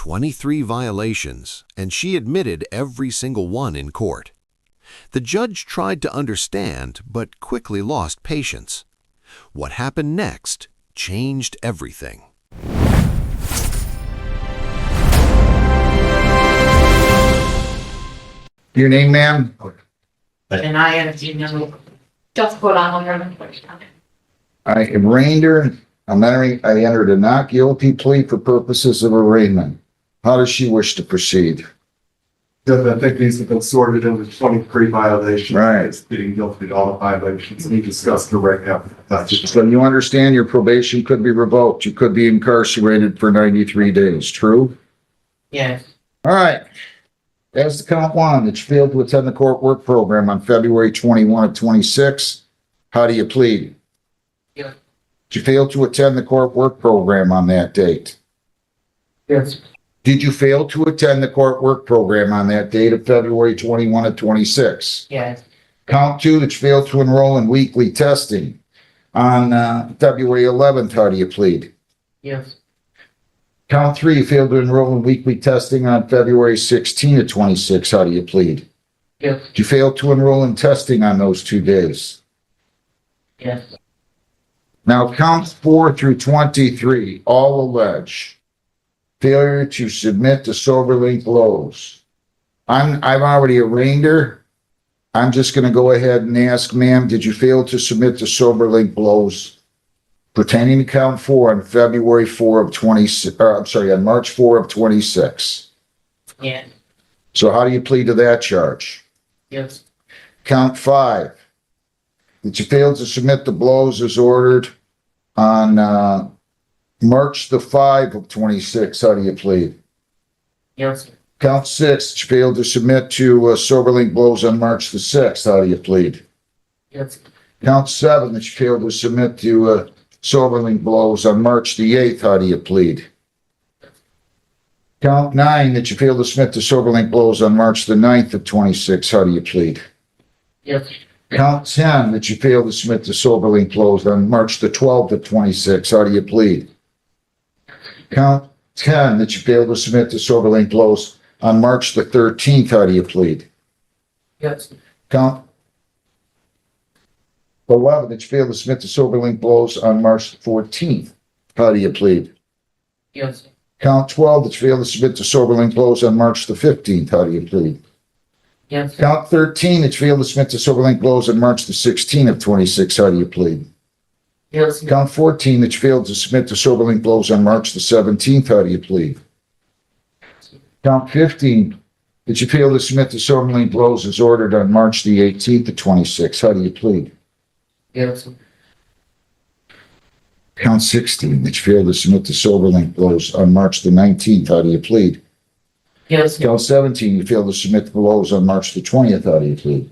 23 violations, and she admitted every single one in court. The judge tried to understand, but quickly lost patience. What happened next changed everything. Your name, ma'am? And I am just hold on one question. I arraigned her. I entered a not guilty plea for purposes of arraignment. How does she wish to proceed? I think these have been sorted into 23 violations. Right. It's pleading guilty to all the violations, and we discussed the right now. So you understand your probation could be revoked. You could be incarcerated for 93 days. True? Yes. All right. As to count one, that you failed to attend the court work program on February 21 of 26. How do you plead? Yes. Did you fail to attend the court work program on that date? Yes. Did you fail to attend the court work program on that date of February 21 of 26? Yes. Count two, that you failed to enroll in weekly testing on February 11th. How do you plead? Yes. Count three, you failed to enroll in weekly testing on February 16 of 26. How do you plead? Yes. Did you fail to enroll in testing on those 2 days? Yes. Now, counts 4 through 23 all allege failure to submit to Soberlink blows. I've already arraigned her. I'm just going to go ahead and ask, ma'am, did you fail to submit to Soberlink blows pertaining to count 4 on February 4 of 26? On March 4 of 26. Yes. So how do you plead to that charge? Yes. Count 5, that you failed to submit the blows as ordered on March the 5 of 26. How do you plead? Yes. Count 6, that you failed to submit to Soberlink blows on March the 6th. How do you plead? Yes. Count 7, that you failed to submit to Soberlink blows on March the 8th. How do you plead? Count 9, that you failed to submit to Soberlink blows on March the 9th of 26. How do you plead? Yes. Count 10, that you failed to submit to Soberlink blows on March the 12th of 26. How do you plead? Count 10, that you failed to submit to Soberlink blows on March the 13th. How do you plead? Yes. Count 11, that you failed to submit to Soberlink blows on March the 14th. How do you plead? Yes. Count 12, that you failed to submit to Soberlink blows on March the 15th. How do you plead? Yes. Count 13, that you failed to submit to Soberlink blows on March the 16th of 26. How do you plead? Yes. Count 14, that you failed to submit to Soberlink blows on March the 17th. How do you plead? Count 15, that you failed to submit to Soberlink blows as ordered on March the 18th of 26. How do you plead? Yes. Count 16, that you failed to submit to Soberlink blows on March the 19th. How do you plead? Yes. Count 17, you failed to submit the blows on March the 20th. How do you plead?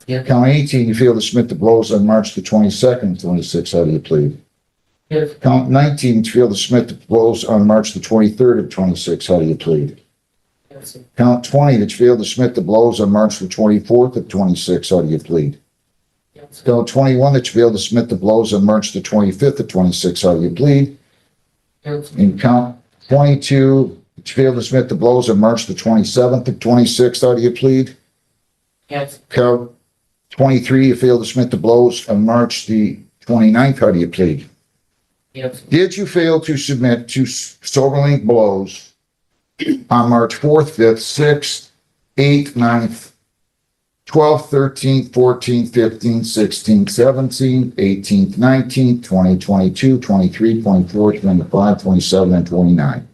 Yes. Count 18, you failed to submit the blows on March the 22nd, 26. How do you plead? Yes. Count 19, you failed to submit the blows on March the 23rd of 26. How do you plead? Yes. Count 20, that you failed to submit the blows on March the 24th of 26. How do you plead? Yes. Count 21, that you failed to submit the blows on March the 25th of 26. How do you plead? Yes. And count 22, that you failed to submit the blows on March the 27th of 26. How do you plead? Yes. Count 23, you failed to submit the blows on March the 29th. How do you plead? Yes. Did you fail to submit to Soberlink blows on March 4th, 5th, 6th, 8th, 9th, 12th, 13th, 14th, 15th, 16th, 17th, 18th, 19th, 20, 22, 23, 24, 25, 27, and 29?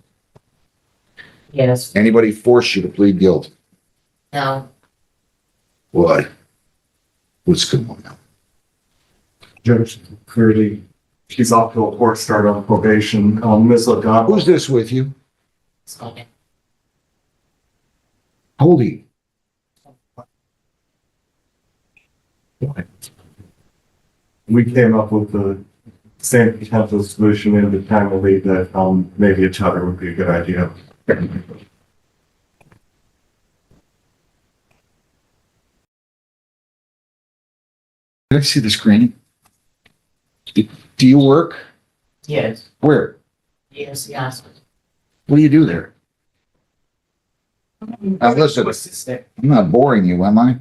Yes. Anybody force you to plead guilty? No. What? What's going on? Judge, clearly, she's off to a poor start on probation. Ms. O'Donnell. Who's this with you? Okay. Holy. We came up with the same potential solution in the time of leave that maybe a tether would be a good idea. Did I see the screen? Do you work? Yes. Where? Yes. Yes. What do you do there? Now listen, What's this thing? I'm not boring you, am I?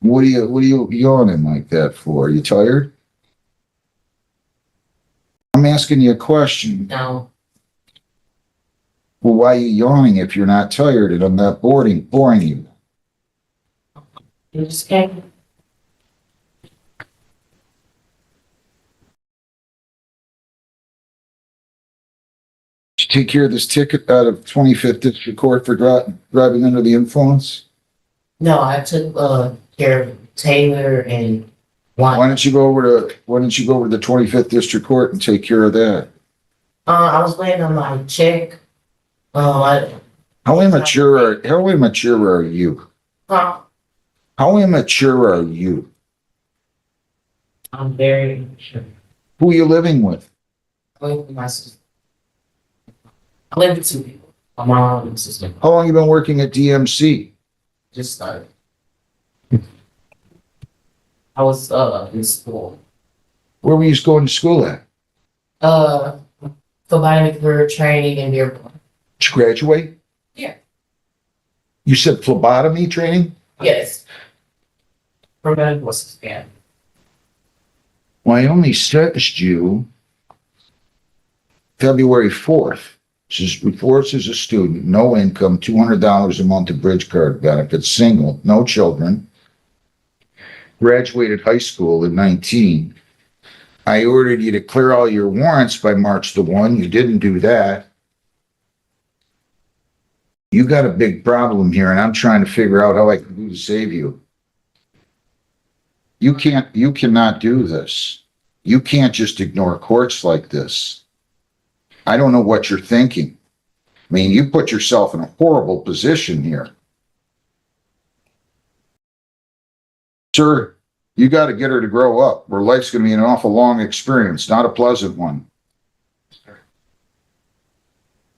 What are you yawning like that for? Are you tired? I'm asking you a question. No, Well, why are you yawning if you're not tired and I'm not boring you? you just can't. Did you take care of this ticket out of 25th District Court for driving under the influence? No, I took, care of Taylor and Why one. don't you go over to 25th District Court and take care of that? I was waiting on my check. How immature are you? Huh? How immature are you? I'm very sure. Who are you living with? I live with my sister. I live with two people. My mom and sister. How long you been working at DMC? Just started. I was, in school. Where were you going to school at? Phlebotomy career training in Dearborn. Did you graduate? Yeah. You said phlebotomy training? Yes. Preventive was scan. Well, I only sentenced you February 4th. Reports as a student, no income, $200 a month of bridge card benefits, single, no children. Graduated high school at 19. I ordered you to clear all your warrants by March the 1. You didn't do that. You got a big problem here, and I'm trying to figure out how I can do to save you. You cannot do this. You can't just ignore courts like this. I don't know what you're thinking. I mean, you put yourself in a horrible position here. Sir, you got to get her to grow up, or life's going to be an awful long experience, not a pleasant one.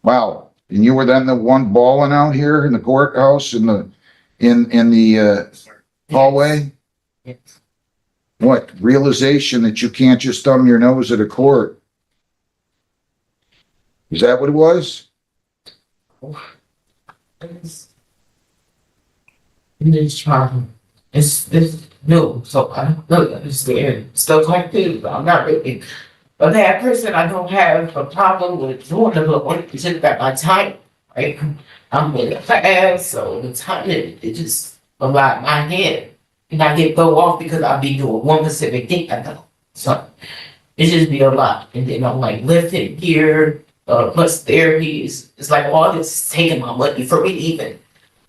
Wow. And you were then the one bawling out here in the courthouse in the hallway? Yes. What? Realization that you can't just thumb your nose at a court. Is that what it was? It's charming. It's new, so I don't really understand stuff like this. I'm not really a bad person. I don't have a problem with doing it, but when it's just about my time, right? I'm really fast, so the time it just a lot in my head. And I get thrown off because I'll be doing one specific thing I know. So it just be a lot. And then I'm like lifting gear, plus therapies. It's like all this is taking my money for me to even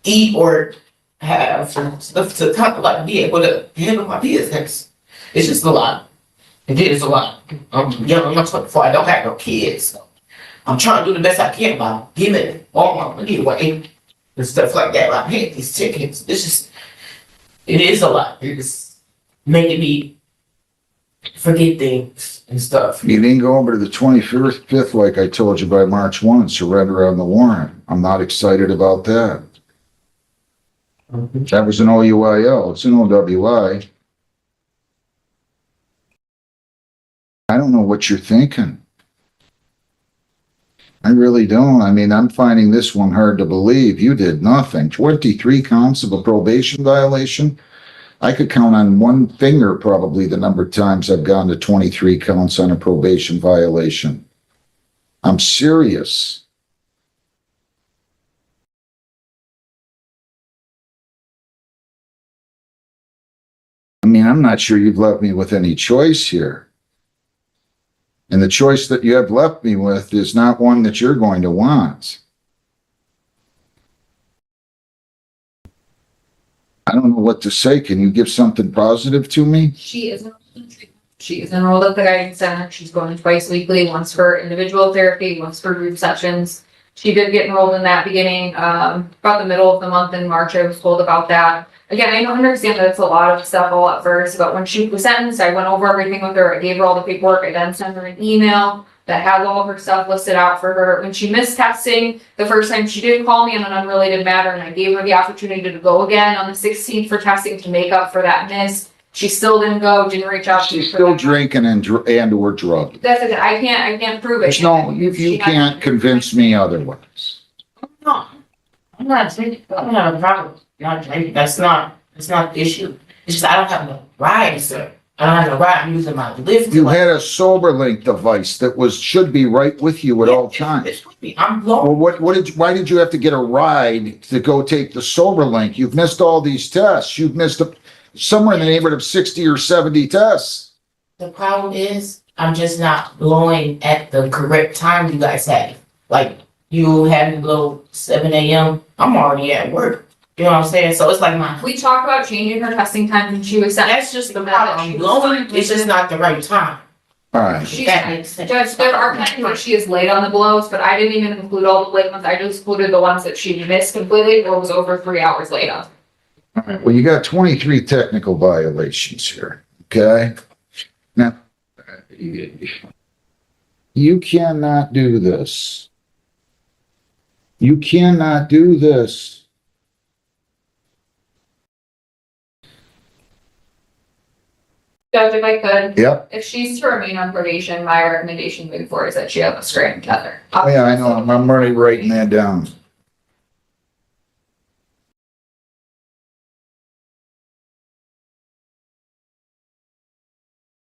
eat or have stuff to kind of like be able to handle my business. It's just a lot. It is a lot. I'm young, I'm not 24, I don't have no kids. So I'm trying to do the best I can by giving all my money away and stuff like that. I'm paying these tickets. It's just, it is a lot. It's making me forget things and stuff. You didn't go over to the 25th like I told you by March 1 and surrender on the warrant. I'm not excited about that. That was an OUIL. It's an OWI. I don't know what you're thinking. I really don't. I mean, I'm finding this one hard to believe. You did nothing. 23 counts of a probation violation. I could count on one finger probably the number of times I've gone to 23 counts on a probation violation. I'm serious. I mean, I'm not sure you've left me with any choice here. And the choice that you have left me with is not one that you're going to want. I don't know what to say. Can you give something positive to me? She is enrolled in treatment. She is enrolled at the guidance center. She's going twice weekly, once for individual therapy, once for group sessions. She did get enrolled in that beginning, about the middle of the month in March. I was told about that. Again, I don't understand that it's a lot of stuff all at first, but when she was sentenced, I went over everything with her. I gave her all the paperwork. I then sent her an email that has all of her stuff listed out for her. When she missed testing, the first time she did call me on an unrelated matter, and I gave her the opportunity to go again on the 16th for testing to make up for that miss. She still didn't go, didn't reach out to me. She's still drinking and or drugged. That's it. I can't prove it. There's no, you can't convince me otherwise. No, I'm not drinking. I don't have a problem not drinking. That's not the issue. It's just I don't have no ride, sir. I don't have no ride. I'm using my lift. You had a Soberlink device that should be right with you at all times. It's with me. I'm Well, blown. why did you have to get a ride to go take the Soberlink? You've missed all these tests. You've missed somewhere in the neighborhood of 60 or 70 tests. The problem is I'm just not blowing at the correct time you guys have. Like you had me blow 7 a.m. I'm already at work. You know what I'm saying? So it's like We talked about changing her testing time and she was sent. that's just the problem. I'm blowing. It's just not the right time. All right. She's, That makes sense. Judge, there are times where she is late on the blows, but I didn't even include all the late ones. I just included the ones that she missed completely or was over 3 hours late on. All right. Well, you got 23 technical violations here. Okay. Now, you cannot do this. You cannot do this. Judge, if I could, Yep. if she's to remain on probation, my recommendation moving forward is that she have a scram tether. Oh, yeah, I know. I'm already writing that down.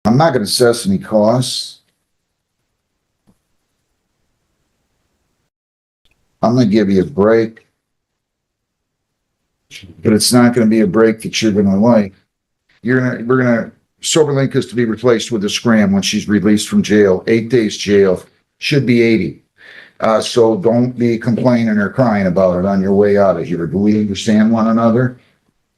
I'm not gonna assess any costs. I'm gonna give you a break. But it's not gonna be a break that you're gonna like. We're gonna, Soberlink is to be replaced with a scram when she's released from jail, 8 days jail, should be 80. So don't be complaining or crying about it on your way out of here. Do we understand one another?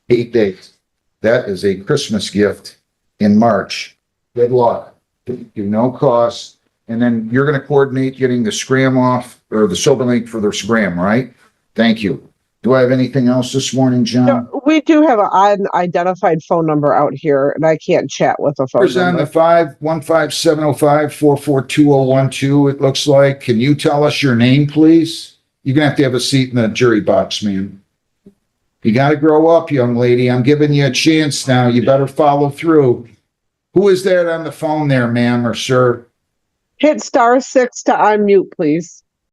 8 days. That is a Christmas gift in March. Good luck. You no cost. And then you're gonna coordinate getting the scram off or the Soberlink for the scram, right? Thank you. Do I have anything else this morning, John? No, we do have an unidentified phone number out here, and I can't chat with a phone Where's on the number. 515-705-442-012, it looks like. Can you tell us your name, please? You're gonna have to have a seat in the jury box, man. You gotta grow up, young lady. I'm giving you a chance now. You better follow through. Who is that on the phone there, ma'am or sir? Hit *6 to unmute, please.